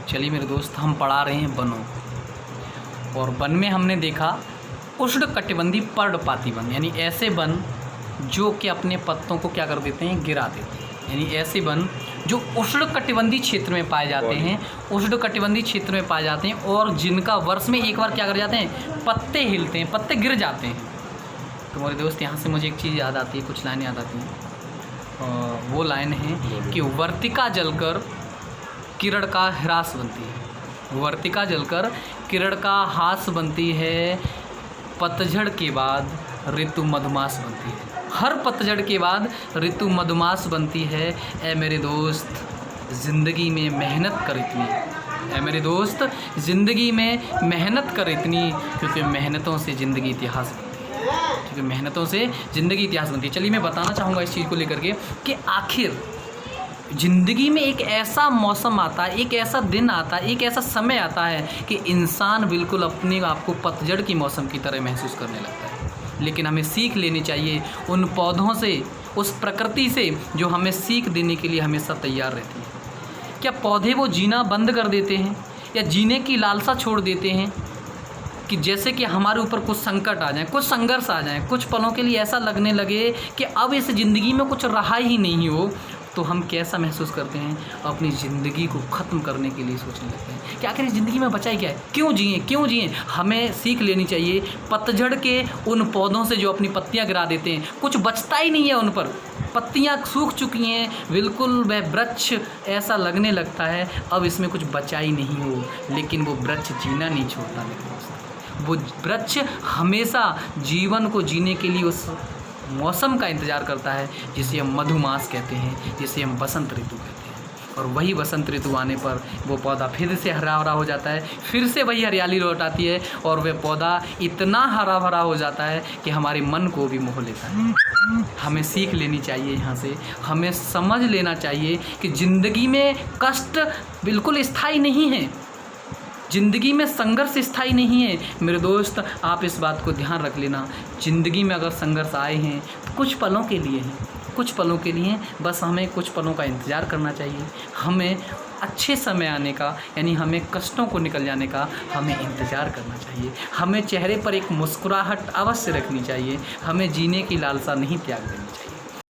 चलिए मेरे दोस्त, हम पढ़ा रहे हैं वनों, और वन में हमने देखा उष्णकटिबंधीय पर्णपाती वन, यानी ऐसे वन जो कि अपने पत्तों को क्या कर देते हैं, गिरा देते हैं। यानी ऐसे वन जो उष्णकटिबंधीय क्षेत्र में पाए जाते हैं, उष्णकटिबंधीय क्षेत्र में पाए जाते हैं, और जिनका वर्ष में एक बार क्या कर जाते हैं, पत्ते हिलते हैं, पत्ते गिर जाते हैं। तो मेरे दोस्त, यहाँ से मुझे एक चीज़ याद आती है, कुछ लाइनें याद आती हैं। वो लाइन है कि वर्तिका जलकर किरण का ह्रास बनती है, वर्तिका जलकर किरण का हास बनती है, पतझड़ के बाद ऋतु मधुमास बनती है। हर पतझड़ के बाद ऋतु मधुमास बनती है। ए मेरे दोस्त, ज़िंदगी में मेहनत कर इतनी, ए मेरे दोस्त, ज़िंदगी में मेहनत कर इतनी, क्योंकि मेहनतों से ज़िंदगी इतिहास बनती है, क्योंकि मेहनतों से ज़िंदगी इतिहास बनती है। चलिए मैं बताना चाहूँगा इस चीज़ को लेकर के कि आखिर ज़िंदगी में एक ऐसा मौसम आता है, एक ऐसा दिन आता है, एक ऐसा समय आता है कि इंसान बिल्कुल अपने आप को पतझड़ की मौसम की तरह महसूस करने लगता है। लेकिन हमें सीख लेनी चाहिए उन पौधों से, उस प्रकृति से जो हमें सीख देने के लिए हमेशा तैयार रहती है। क्या पौधे वो जीना बंद कर देते हैं या जीने की लालसा छोड़ देते हैं कि जैसे कि हमारे ऊपर कुछ संकट आ जाए, कुछ संघर्ष आ जाए, कुछ पलों के लिए ऐसा लगने लगे कि अब इस ज़िंदगी में कुछ रहा ही नहीं हो, तो हम कैसा महसूस करते हैं, अपनी ज़िंदगी को ख़त्म करने के लिए सोचने लगते हैं कि आखिर इस ज़िंदगी में बचा ही क्या है, क्यों जिए, क्यों जिए। हमें सीख लेनी चाहिए पतझड़ के उन पौधों से जो अपनी पत्तियां गिरा देते हैं, कुछ बचता ही नहीं है, उन पर पत्तियां सूख चुकी हैं, बिल्कुल वह वृक्ष ऐसा लगने लगता है अब इसमें कुछ बचा ही नहीं हो। लेकिन वो वृक्ष जीना नहीं छोड़ता मेरे दोस्त, वो वृक्ष हमेशा जीवन को जीने के लिए उस मौसम का इंतज़ार करता है जिसे हम मधुमास कहते हैं, जिसे हम बसंत ऋतु कहते हैं। और वही बसंत ऋतु आने पर वो पौधा फिर से हरा भरा हो जाता है, फिर से वही हरियाली लौट आती है, और वह पौधा इतना हरा भरा हो जाता है कि हमारे मन को भी मोह लेता है। हमें सीख लेनी चाहिए यहाँ से, हमें समझ लेना चाहिए कि ज़िंदगी में कष्ट बिल्कुल स्थायी नहीं है, ज़िंदगी में संघर्ष स्थायी नहीं है। मेरे दोस्त, आप इस बात को ध्यान रख लेना, ज़िंदगी में अगर संघर्ष आए हैं तो कुछ पलों के लिए हैं, कुछ पलों के लिए, बस हमें कुछ पलों का इंतज़ार करना चाहिए। हमें अच्छे समय आने का, यानी हमें कष्टों को निकल जाने का हमें इंतज़ार करना चाहिए। हमें चेहरे पर एक मुस्कुराहट अवश्य रखनी चाहिए, हमें जीने की लालसा नहीं त्याग देनी चाहिए।